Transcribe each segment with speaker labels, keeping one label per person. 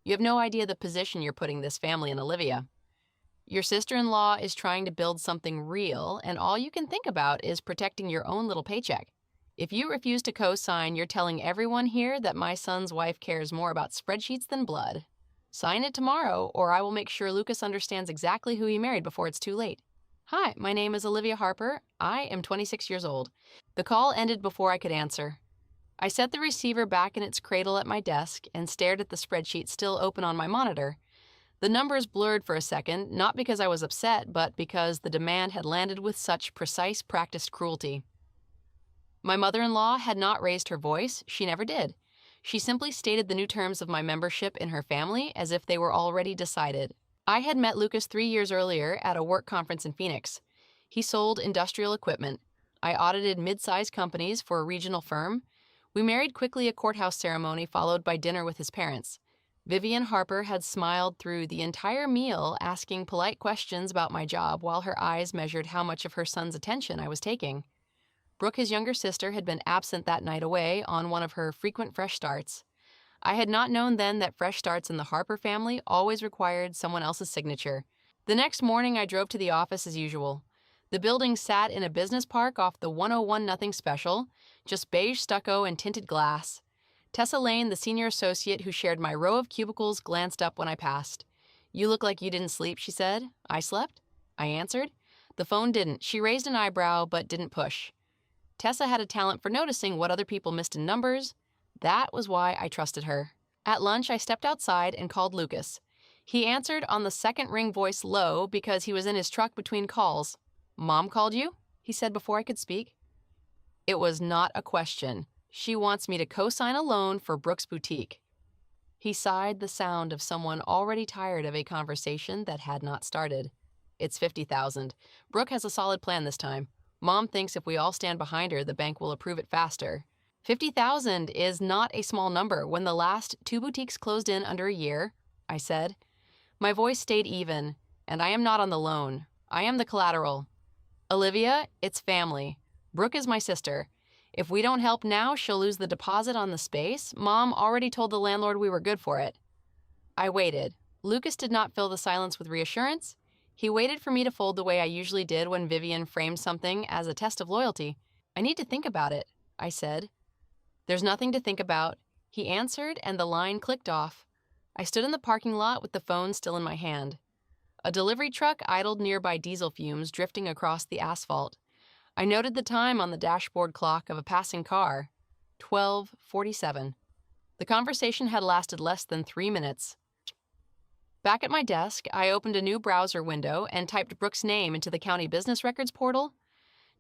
Speaker 1: You have no idea the position you're putting this family in, Olivia. Your sister-in-law is trying to build something real, and all you can think about is protecting your own little paycheck. If you refuse to co-sign, you're telling everyone here that my son's wife cares more about spreadsheets than blood. Sign it tomorrow, or I will make sure Lucas understands exactly who he married before it's too late. Hi, my name is Olivia Harper. I am 26 years old. The call ended before I could answer. I set the receiver back in its cradle at my desk and stared at the spreadsheet still open on my monitor. The numbers blurred for a second, not because I was upset, but because the demand had landed with such precise, practiced cruelty. My mother-in-law had not raised her voice. She never did. She simply stated the new terms of my membership in her family as if they were already decided. I had met Lucas 3 years earlier at a work conference in Phoenix. He sold industrial equipment. I audited mid-sized companies for a regional firm. We married quickly, a courthouse ceremony followed by dinner with his parents. Vivian Harper had smiled through the entire meal, asking polite questions about my job while her eyes measured how much of her son's attention I was taking. Brooke, his younger sister, had been absent that night away on one of her frequent fresh starts. I had not known then that fresh starts in the Harper family always required someone else's signature. The next morning, I drove to the office as usual. The building sat in a business park off the 101 Nothing Special, just beige stucco and tinted glass. Tessa Lane, the senior associate who shared my row of cubicles, glanced up when I passed. "You look like you didn't sleep," she said. "I slept?" I answered. The phone didn't. She raised an eyebrow but didn't push. Tessa had a talent for noticing what other people missed in numbers. That was why I trusted her. At lunch, I stepped outside and called Lucas. He answered on the second ring, voice low because he was in his truck between calls. "Mom called you?" he said before I could speak. It was not a question. She wants me to co-sign a loan for Brooks Boutique. He sighed, the sound of someone already tired of a conversation that had not started. It's $50,000. Brooke has a solid plan this time. Mom thinks if we all stand behind her, the bank will approve it faster. $50,000 is not a small number when the last 2 boutiques closed in under a year, I said. My voice stayed even, and I am not on the loan. I am the collateral. Olivia, it's family. Brooke is my sister. If we don't help now, she'll lose the deposit on the space. Mom already told the landlord we were good for it. I waited. Lucas did not fill the silence with reassurance. He waited for me to fold the way I usually did when Vivian framed something as a test of loyalty. "I need to think about it," I said. "There's nothing to think about," he answered, and the line clicked off. I stood in the parking lot with the phone still in my hand. A delivery truck idled nearby, diesel fumes drifting across the asphalt. I noted the time on the dashboard clock of a passing car, 12:47. The conversation had lasted less than 3 minutes. Back at my desk, I opened a new browser window and typed Brooke's name into the county business records portal.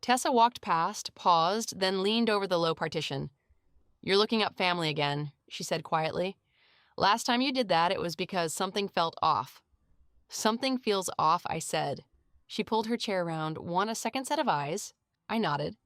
Speaker 1: Tessa walked past, paused, then leaned over the low partition. "You're looking up family again," she said quietly. "Last time you did that, it was because something felt off." "Something feels off," I said. She pulled her chair around. "Want a second set of eyes?" I nodded.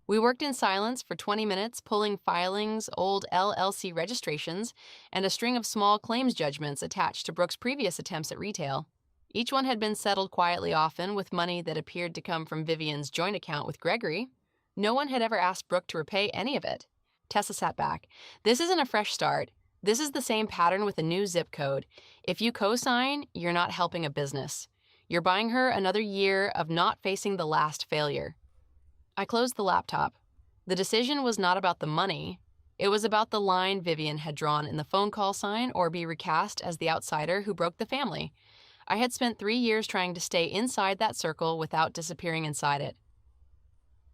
Speaker 1: We worked in silence for 20 minutes, pulling filings, old LLC registrations, and a string of small claims judgments attached to Brooke's previous attempts at retail. Each one had been settled quietly, often with money that appeared to come from Vivian's joint account with Gregory. No one had ever asked Brooke to repay any of it. Tessa sat back. "This isn't a fresh start. This is the same pattern with a new zip code. If you co-sign, you're not helping a business. You're buying her another year of not facing the last failure." I closed the laptop. The decision was not about the money. It was about the line Vivian had drawn in the phone call sign, or be recast as the outsider who broke the family. I had spent 3 years trying to stay inside that circle without disappearing inside it.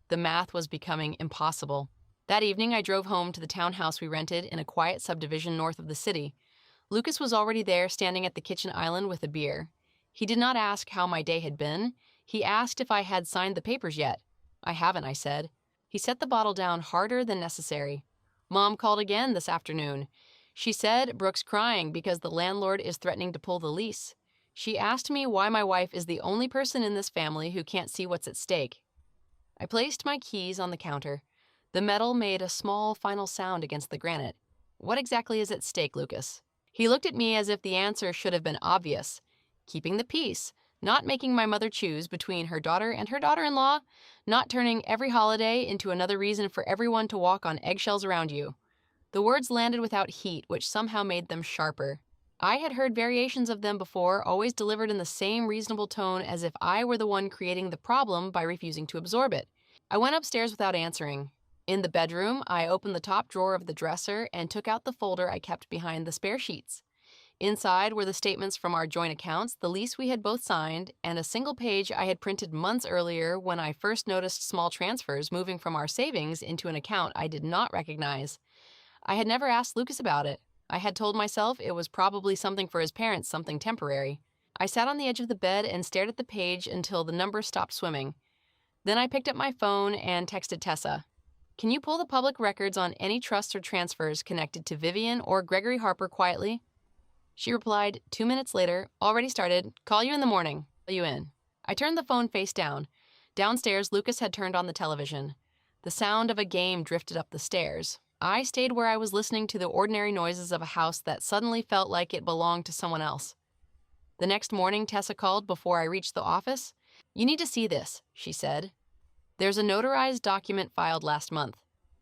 Speaker 1: The math was becoming impossible. That evening, I drove home to the townhouse we rented in a quiet subdivision north of the city. Lucas was already there, standing at the kitchen island with a beer. He did not ask how my day had been. He asked if I had signed the papers yet. "I haven't," I said. He set the bottle down harder than necessary. "Mom called again this afternoon. She said Brooke's crying because the landlord is threatening to pull the lease. She asked me why my wife is the only person in this family who can't see what's at stake." I placed my keys on the counter. The metal made a small final sound against the granite. "What exactly is at stake, Lucas?" He looked at me as if the answer should have been obvious. "Keeping the peace. Not making my mother choose between her daughter and her daughter-in-law, not turning every holiday into another reason for everyone to walk on eggshells around you." The words landed without heat, which somehow made them sharper. I had heard variations of them before, always delivered in the same reasonable tone as if I were the one creating the problem by refusing to absorb it. I went upstairs without answering. In the bedroom, I opened the top drawer of the dresser and took out the folder I kept behind the spare sheets. Inside were the statements from our joint accounts, the lease we had both signed, and a single page I had printed months earlier when I first noticed small transfers moving from our savings into an account I did not recognize. I had never asked Lucas about it. I had told myself it was probably something for his parents, something temporary. I sat on the edge of the bed and stared at the page until the numbers stopped swimming. Then I picked up my phone and texted Tessa. Can you pull the public records on any trusts or transfers connected to Vivian or Gregory Harper quietly? She replied, 2 minutes later, already started, call you in the morning, call you in. I turned the phone face down. Downstairs, Lucas had turned on the television. The sound of a game drifted up the stairs. I stayed where I was listening to the ordinary noises of a house that suddenly felt like it belonged to someone else. The next morning, Tessa called before I reached the office. You need to see this, she said. There's a notarized document filed last month.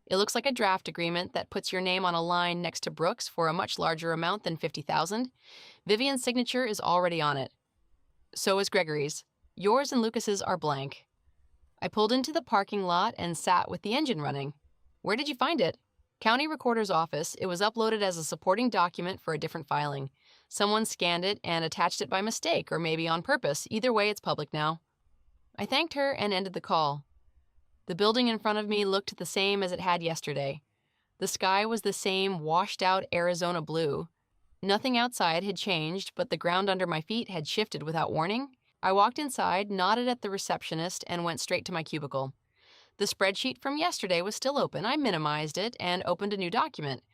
Speaker 1: It looks like a draft agreement that puts your name on a line next to Brooks for a much larger amount than $50,000. Vivian's signature is already on it. So is Gregory's. Yours and Lucas's are blank. I pulled into the parking lot and sat with the engine running. Where did you find it? County Recorder's Office. It was uploaded as a supporting document for a different filing. Someone scanned it and attached it by mistake or maybe on purpose. Either way, it's public now. I thanked her and ended the call. The building in front of me looked the same as it had yesterday. The sky was the same washed-out Arizona blue. Nothing outside had changed, but the ground under my feet had shifted without warning. I walked inside, nodded at the receptionist, and went straight to my cubicle. The spreadsheet from yesterday was still open. I minimized it and opened a new document.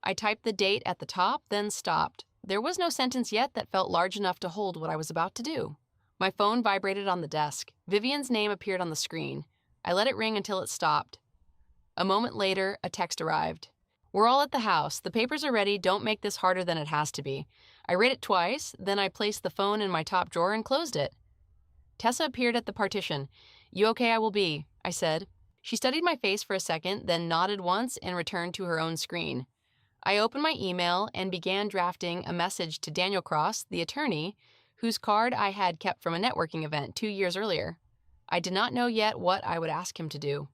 Speaker 1: I typed the date at the top, then stopped. There was no sentence yet that felt large enough to hold what I was about to do. My phone vibrated on the desk. Vivian's name appeared on the screen. I let it ring until it stopped. A moment later, a text arrived. We're all at the house. The papers are ready. Don't make this harder than it has to be. I read it twice, then I placed the phone in my top drawer and closed it. Tessa appeared at the partition. You okay? I will be, I said. She studied my face for a second, then nodded once and returned to her own screen. I opened my email and began drafting a message to Daniel Cross, the attorney, whose card I had kept from a networking event 2 years earlier. I did not know yet what I would ask him to do.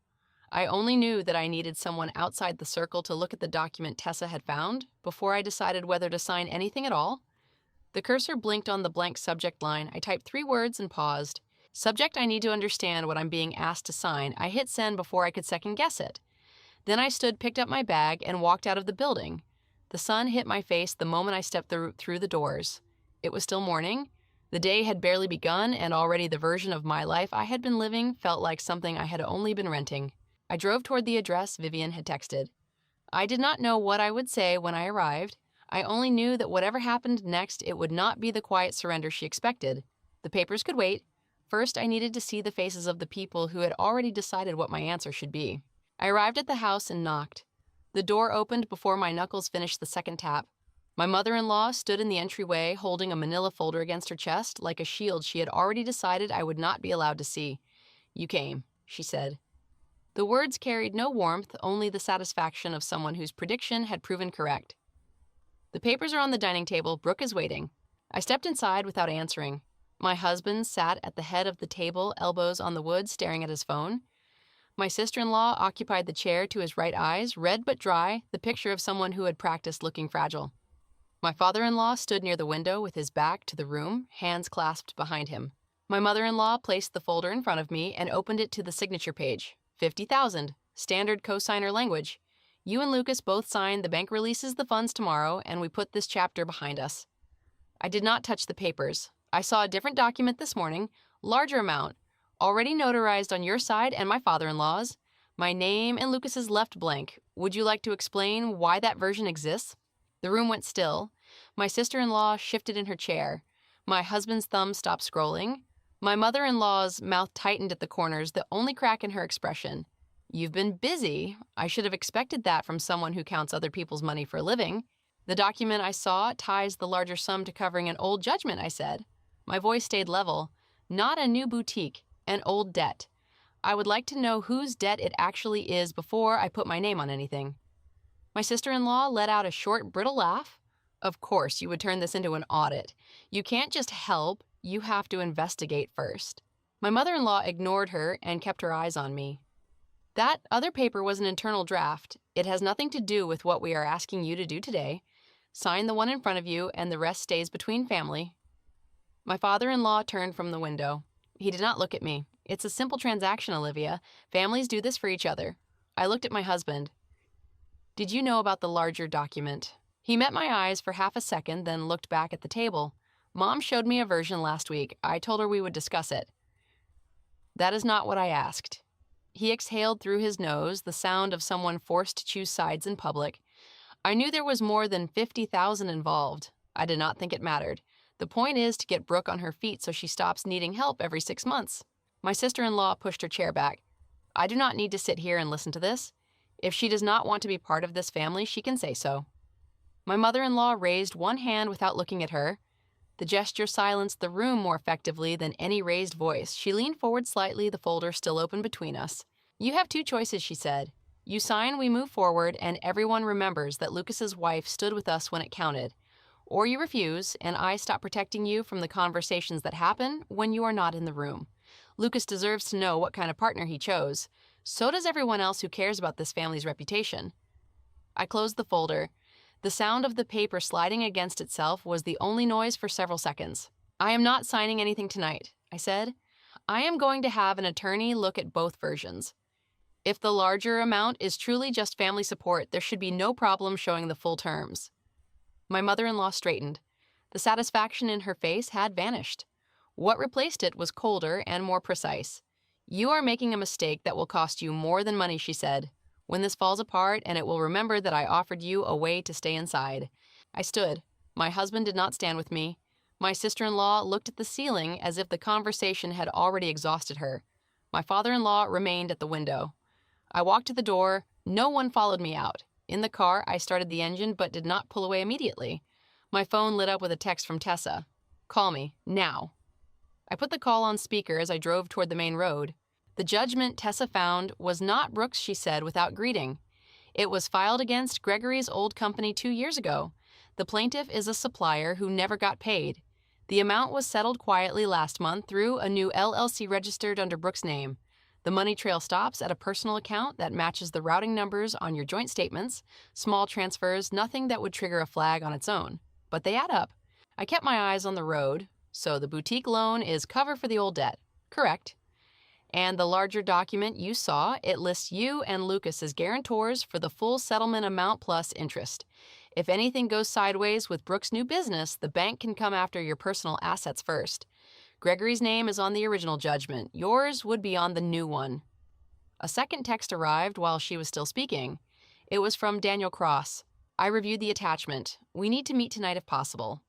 Speaker 1: I only knew that I needed someone outside the circle to look at the document Tessa had found before I decided whether to sign anything at all. The cursor blinked on the blank subject line. I typed 3 words and paused. Subject, I need to understand what I'm being asked to sign. I hit send before I could second guess it. Then I stood, picked up my bag, and walked out of the building. The sun hit my face the moment I stepped through the doors. It was still morning. The day had barely begun, and already the version of my life I had been living felt like something I had only been renting. I drove toward the address Vivian had texted. I did not know what I would say when I arrived. I only knew that whatever happened next, it would not be the quiet surrender she expected. The papers could wait. First, I needed to see the faces of the people who had already decided what my answer should be. I arrived at the house and knocked. The door opened before my knuckles finished the second tap. My mother-in-law stood in the entryway, holding a manila folder against her chest, like a shield she had already decided I would not be allowed to see. You came, she said. The words carried no warmth, only the satisfaction of someone whose prediction had proven correct. The papers are on the dining table. Brooke is waiting. I stepped inside without answering. My husband sat at the head of the table, elbows on the wood, staring at his phone. My sister-in-law occupied the chair to his right, eyes, red but dry, the picture of someone who had practiced looking fragile. My father-in-law stood near the window with his back to the room, hands clasped behind him. My mother-in-law placed the folder in front of me and opened it to the signature page. 50,000, standard cosigner language. You and Lucas both signed. The bank releases the funds tomorrow, and we put this chapter behind us. I did not touch the papers. I saw a different document this morning, larger amount, already notarized on your side and my father-in-law's. My name and Lucas's left blank. Would you like to explain why that version exists? The room went still. My sister-in-law shifted in her chair. My husband's thumb stopped scrolling. My mother-in-law's mouth tightened at the corners, the only crack in her expression. You've been busy. I should have expected that from someone who counts other people's money for a living. The document I saw ties the larger sum to covering an old judgment, I said. My voice stayed level. Not a new boutique, an old debt. I would like to know whose debt it actually is before I put my name on anything. My sister-in-law let out a short, brittle laugh. Of course, you would turn this into an audit. You can't just help, you have to investigate first. My mother-in-law ignored her and kept her eyes on me. That other paper was an internal draft. It has nothing to do with what we are asking you to do today. Sign the one in front of you, and the rest stays between family. My father-in-law turned from the window. He did not look at me. It's a simple transaction, Olivia. Families do this for each other. I looked at my husband. Did you know about the larger document? He met my eyes for half a second, then looked back at the table. Mom showed me a version last week. I told her we would discuss it. That is not what I asked. He exhaled through his nose, the sound of someone forced to choose sides in public. I knew there was more than 50,000 involved. I did not think it mattered. The point is to get Brooke on her feet so she stops needing help every 6 months. My sister-in-law pushed her chair back. I do not need to sit here and listen to this. If she does not want to be part of this family, she can say so. My mother-in-law raised one hand without looking at her. The gesture silenced the room more effectively than any raised voice. She leaned forward slightly, the folder still open between us. You have 2 choices, she said. You sign, we move forward, and everyone remembers that Lucas's wife stood with us when it counted. Or you refuse, and I stop protecting you from the conversations that happen when you are not in the room. Lucas deserves to know what kind of partner he chose. So does everyone else who cares about this family's reputation. I closed the folder. The sound of the paper sliding against itself was the only noise for several seconds. I am not signing anything tonight, I said. I am going to have an attorney look at both versions. If the larger amount is truly just family support, there should be no problem showing the full terms. My mother-in-law straightened. The satisfaction in her face had vanished. What replaced it was colder and more precise. You are making a mistake that will cost you more than money, she said. When this falls apart, and it will remember that I offered you a way to stay inside. I stood. My husband did not stand with me. My sister-in-law looked at the ceiling as if the conversation had already exhausted her. My father-in-law remained at the window. I walked to the door. No one followed me out. In the car, I started the engine but did not pull away immediately. My phone lit up with a text from Tessa. Call me, now. I put the call on speaker as I drove toward the main road. The judgment Tessa found was not Brooks, she said without greeting. It was filed against Gregory's old company 2 years ago. The plaintiff is a supplier who never got paid. The amount was settled quietly last month through a new LLC registered under Brooks' name. The money trail stops at a personal account that matches the routing numbers on your joint statements, small transfers, nothing that would trigger a flag on its own. But they add up. I kept my eyes on the road, so the boutique loan is cover for the old debt. Correct. And the larger document you saw, it lists you and Lucas as guarantors for the full settlement amount plus interest. If anything goes sideways with Brooks' new business, the bank can come after your personal assets first. Gregory's name is on the original judgment. Yours would be on the new one. A second text arrived while she was still speaking. It was from Daniel Cross. I reviewed the attachment. We need to meet tonight if possible.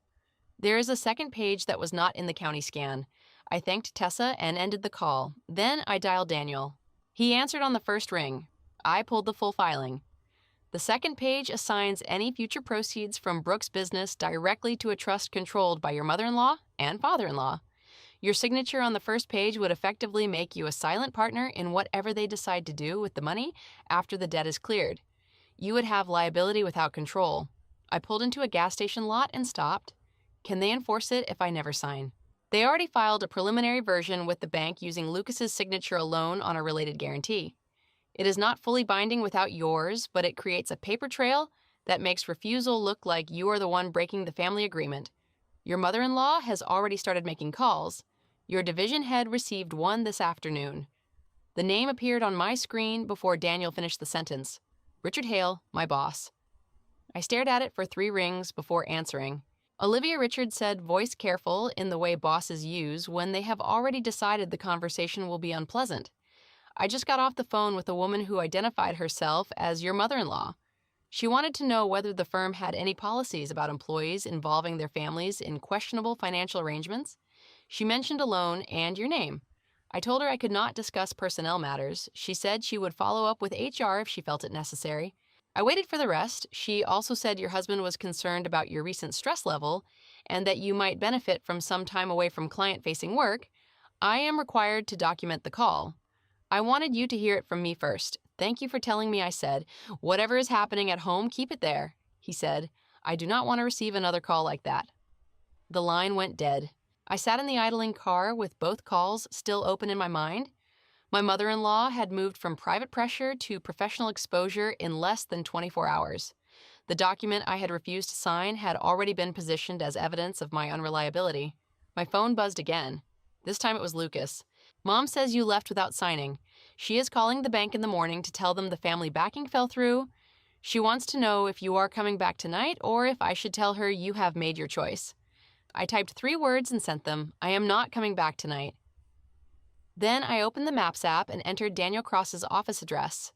Speaker 1: There is a second page that was not in the county scan. I thanked Tessa and ended the call. Then I dialed Daniel. He answered on the first ring. I pulled the full filing. The second page assigns any future proceeds from Brooks' business directly to a trust controlled by your mother-in-law and father-in-law. Your signature on the first page would effectively make you a silent partner in whatever they decide to do with the money after the debt is cleared. You would have liability without control. I pulled into a gas station lot and stopped. Can they enforce it if I never sign? They already filed a preliminary version with the bank using Lucas's signature alone on a related guarantee. It is not fully binding without yours, but it creates a paper trail that makes refusal look like you are the one breaking the family agreement. Your mother-in-law has already started making calls. Your division head received one this afternoon. The name appeared on my screen before Daniel finished the sentence. Richard Hale, my boss. I stared at it for 3 rings before answering. Olivia Richards said, voice careful in the way bosses use when they have already decided the conversation will be unpleasant. I just got off the phone with a woman who identified herself as your mother-in-law. She wanted to know whether the firm had any policies about employees involving their families in questionable financial arrangements. She mentioned a loan and your name. I told her I could not discuss personnel matters. She said she would follow up with HR if she felt it necessary. I waited for the rest. She also said your husband was concerned about your recent stress level and that you might benefit from some time away from client-facing work. I am required to document the call. I wanted you to hear it from me first. Thank you for telling me, I said. Whatever is happening at home, keep it there, he said. I do not want to receive another call like that. The line went dead. I sat in the idling car with both calls still open in my mind. My mother-in-law had moved from private pressure to professional exposure in less than 24 hours. The document I had refused to sign had already been positioned as evidence of my unreliability. My phone buzzed again. This time it was Lucas. Mom says you left without signing. She is calling the bank in the morning to tell them the family backing fell through. She wants to know if you are coming back tonight or if I should tell her you have made your choice. I typed 3 words and sent them. I am not coming back tonight. Then I opened the Maps app and entered Daniel Cross's office address.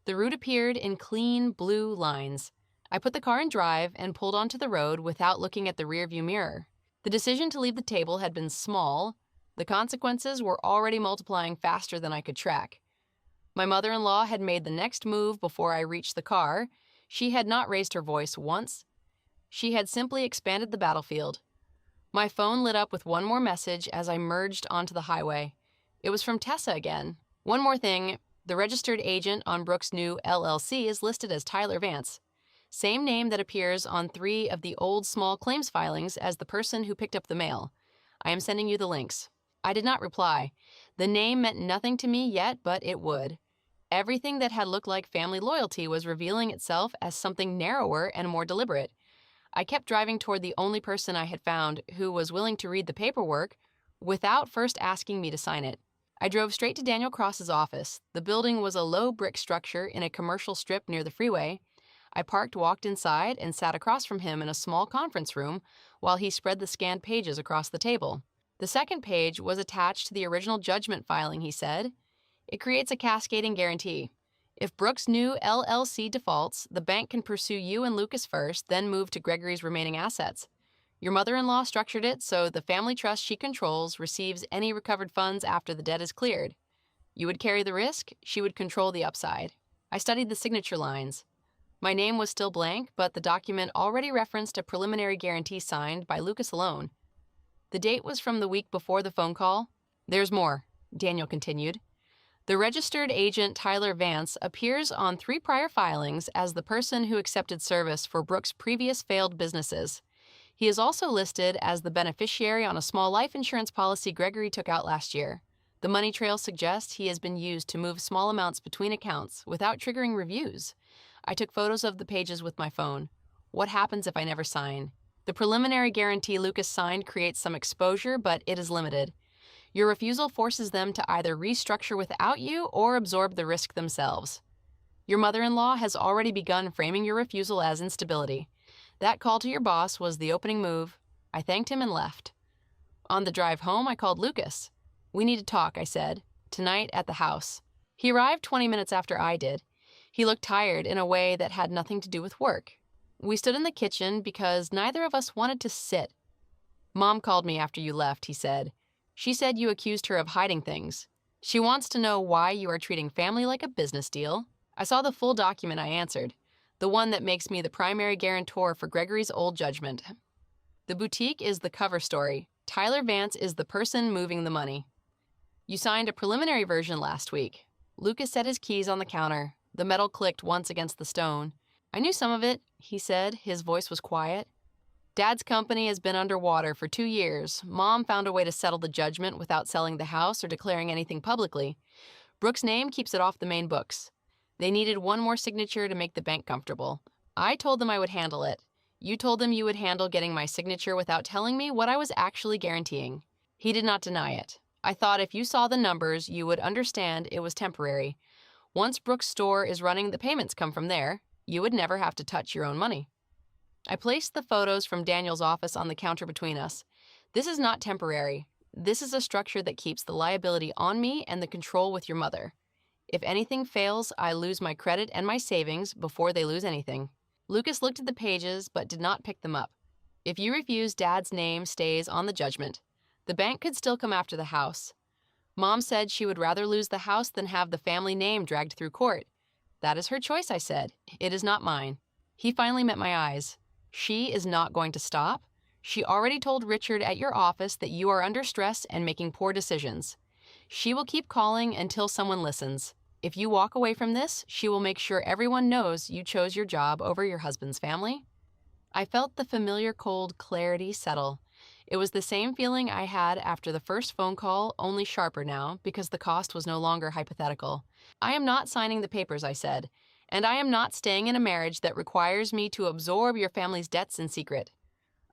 Speaker 1: The route appeared in clean blue lines. I put the car in drive and pulled onto the road without looking at the rearview mirror. The decision to leave the table had been small. The consequences were already multiplying faster than I could track. My mother-in-law had made the next move before I reached the car. She had not raised her voice once. She had simply expanded the battlefield. My phone lit up with one more message as I merged onto the highway. It was from Tessa again. One more thing, the registered agent on Brooks' new LLC is listed as Tyler Vance. Same name that appears on 3 of the old small claims filings as the person who picked up the mail. I am sending you the links. I did not reply. The name meant nothing to me yet, but it would. Everything that had looked like family loyalty was revealing itself as something narrower and more deliberate. I kept driving toward the only person I had found who was willing to read the paperwork without first asking me to sign it. I drove straight to Daniel Cross's office. The building was a low brick structure in a commercial strip near the freeway. I parked, walked inside, and sat across from him in a small conference room while he spread the scanned pages across the table. The second page was attached to the original judgment filing, he said. It creates a cascading guarantee. If Brooks' new LLC defaults, the bank can pursue you and Lucas first, then move to Gregory's remaining assets. Your mother-in-law structured it so the family trust she controls receives any recovered funds after the debt is cleared. You would carry the risk, she would control the upside. I studied the signature lines. My name was still blank, but the document already referenced a preliminary guarantee signed by Lucas alone. The date was from the week before the phone call. There's more, Daniel continued. The registered agent Tyler Vance appears on 3 prior filings as the person who accepted service for Brooks' previous failed businesses. He is also listed as the beneficiary on a small life insurance policy Gregory took out last year. The money trail suggests he has been used to move small amounts between accounts without triggering reviews. I took photos of the pages with my phone. What happens if I never sign? The preliminary guarantee Lucas signed creates some exposure, but it is limited. Your refusal forces them to either restructure without you or absorb the risk themselves. Your mother-in-law has already begun framing your refusal as instability. That call to your boss was the opening move. I thanked him and left. On the drive home, I called Lucas. We need to talk, I said. Tonight at the house. He arrived 20 minutes after I did. He looked tired in a way that had nothing to do with work. We stood in the kitchen because neither of us wanted to sit. Mom called me after you left, he said. She said you accused her of hiding things. She wants to know why you are treating family like a business deal. I saw the full document, I answered. The one that makes me the primary guarantor for Gregory's old judgment. The boutique is the cover story. Tyler Vance is the person moving the money. You signed a preliminary version last week. Lucas set his keys on the counter. The metal clicked once against the stone. I knew some of it, he said. His voice was quiet. Dad's company has been underwater for 2 years. Mom found a way to settle the judgment without selling the house or declaring anything publicly. Brooks' name keeps it off the main books. They needed one more signature to make the bank comfortable. I told them I would handle it. You told them you would handle getting my signature without telling me what I was actually guaranteeing. He did not deny it. I thought if you saw the numbers, you would understand it was temporary. Once Brooks' store is running, the payments come from there. You would never have to touch your own money. I placed the photos from Daniel's office on the counter between us. This is not temporary. This is a structure that keeps the liability on me and the control with your mother. If anything fails, I lose my credit and my savings before they lose anything. Lucas looked at the pages but did not pick them up. If you refuse, Dad's name stays on the judgment. The bank could still come after the house. Mom said she would rather lose the house than have the family name dragged through court. That is her choice, I said. It is not mine. He finally met my eyes. She is not going to stop. She already told Richard at your office that you are under stress and making poor decisions. She will keep calling until someone listens. If you walk away from this, she will make sure everyone knows you chose your job over your husband's family. I felt the familiar cold clarity settle. It was the same feeling I had after the first phone call, only sharper now, because the cost was no longer hypothetical. I am not signing the papers, I said, and I am not staying in a marriage that requires me to absorb your family's debts in secret.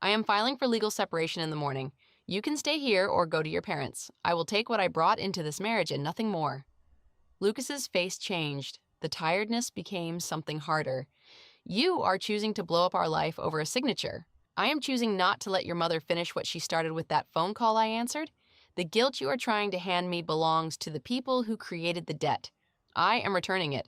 Speaker 1: I am filing for legal separation in the morning. You can stay here or go to your parents. I will take what I brought into this marriage and nothing more. Lucas's face changed. The tiredness became something harder. You are choosing to blow up our life over a signature. I am choosing not to let your mother finish what she started with that phone call, I answered. The guilt you are trying to hand me belongs to the people who created the debt. I am returning it.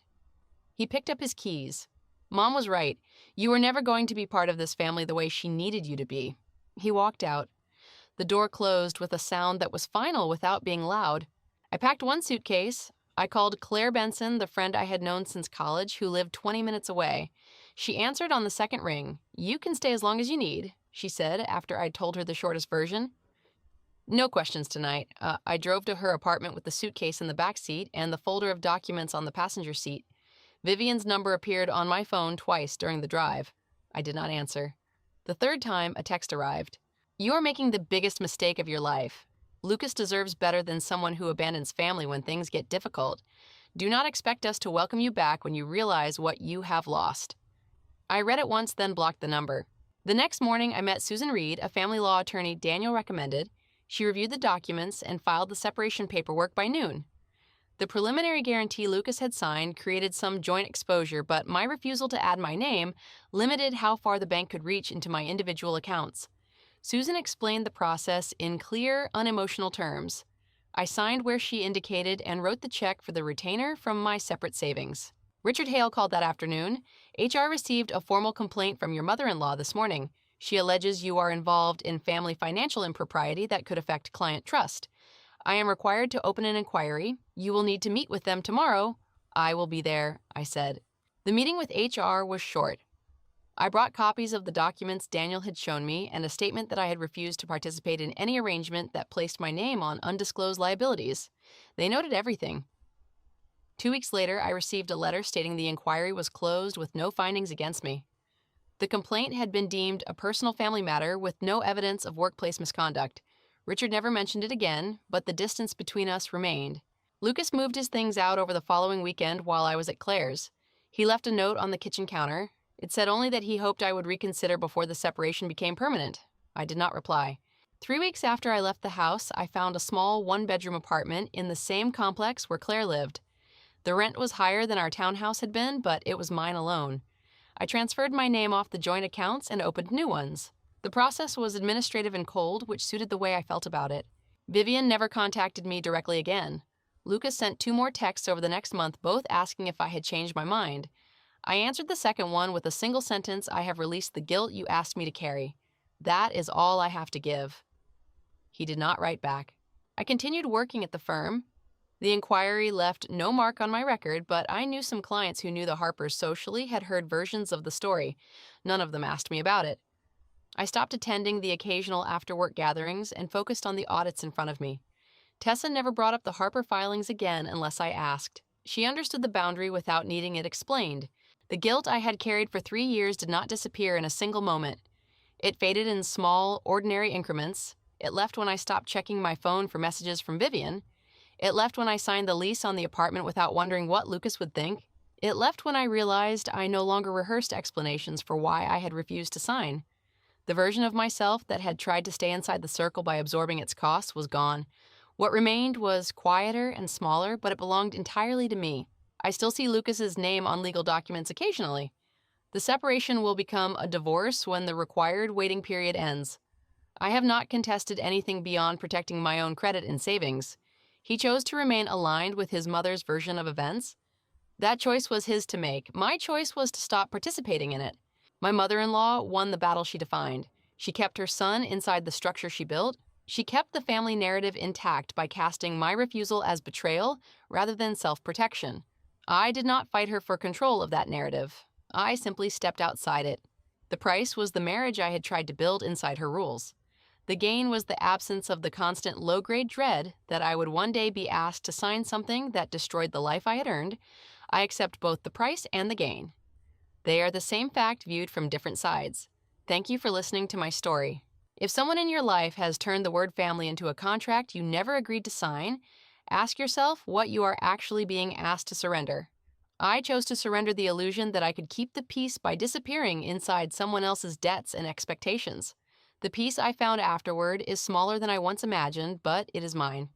Speaker 1: He picked up his keys. Mom was right. You were never going to be part of this family the way she needed you to be. He walked out. The door closed with a sound that was final without being loud. I packed one suitcase. I called Claire Benson, the friend I had known since college, who lived 20 minutes away. She answered on the second ring. You can stay as long as you need, she said after I'd told her the shortest version. No questions tonight. I drove to her apartment with the suitcase in the back seat and the folder of documents on the passenger seat. Vivian's number appeared on my phone twice during the drive. I did not answer. The third time, a text arrived. You are making the biggest mistake of your life. Lucas deserves better than someone who abandons family when things get difficult. Do not expect us to welcome you back when you realize what you have lost. I read it once, then blocked the number. The next morning, I met Susan Reed, a family law attorney Daniel recommended. She reviewed the documents and filed the separation paperwork by noon. The preliminary guarantee Lucas had signed created some joint exposure, but my refusal to add my name limited how far the bank could reach into my individual accounts. Susan explained the process in clear, unemotional terms. I signed where she indicated and wrote the check for the retainer from my separate savings. Richard Hale called that afternoon. HR received a formal complaint from your mother-in-law this morning. She alleges you are involved in family financial impropriety that could affect client trust. I am required to open an inquiry. You will need to meet with them tomorrow. I will be there, I said. The meeting with HR was short. I brought copies of the documents Daniel had shown me and a statement that I had refused to participate in any arrangement that placed my name on undisclosed liabilities. They noted everything. 2 weeks later, I received a letter stating the inquiry was closed with no findings against me. The complaint had been deemed a personal family matter with no evidence of workplace misconduct. Richard never mentioned it again, but the distance between us remained. Lucas moved his things out over the following weekend while I was at Claire's. He left a note on the kitchen counter. It said only that he hoped I would reconsider before the separation became permanent. I did not reply. 3 weeks after I left the house, I found a small one-bedroom apartment in the same complex where Claire lived. The rent was higher than our townhouse had been, but it was mine alone. I transferred my name off the joint accounts and opened new ones. The process was administrative and cold, which suited the way I felt about it. Vivian never contacted me directly again. Lucas sent 2 more texts over the next month, both asking if I had changed my mind. I answered the second one with a single sentence: I have released the guilt you asked me to carry. That is all I have to give. He did not write back. I continued working at the firm. The inquiry left no mark on my record, but I knew some clients who knew the Harpers socially had heard versions of the story. None of them asked me about it. I stopped attending the occasional after-work gatherings and focused on the audits in front of me. Tessa never brought up the Harper filings again unless I asked. She understood the boundary without needing it explained. The guilt I had carried for 3 years did not disappear in a single moment. It faded in small, ordinary increments. It left when I stopped checking my phone for messages from Vivian. It left when I signed the lease on the apartment without wondering what Lucas would think. It left when I realized I no longer rehearsed explanations for why I had refused to sign. The version of myself that had tried to stay inside the circle by absorbing its costs was gone. What remained was quieter and smaller, but it belonged entirely to me. I still see Lucas's name on legal documents occasionally. The separation will become a divorce when the required waiting period ends. I have not contested anything beyond protecting my own credit and savings. He chose to remain aligned with his mother's version of events. That choice was his to make. My choice was to stop participating in it. My mother-in-law won the battle she defined. She kept her son inside the structure she built. She kept the family narrative intact by casting my refusal as betrayal rather than self-protection. I did not fight her for control of that narrative. I simply stepped outside it. The price was the marriage I had tried to build inside her rules. The gain was the absence of the constant low-grade dread that I would one day be asked to sign something that destroyed the life I had earned. I accept both the price and the gain. They are the same fact viewed from different sides. Thank you for listening to my story. If someone in your life has turned the word family into a contract you never agreed to sign, ask yourself what you are actually being asked to surrender. I chose to surrender the illusion that I could keep the peace by disappearing inside someone else's debts and expectations. The peace I found afterward is smaller than I once imagined, but it is mine.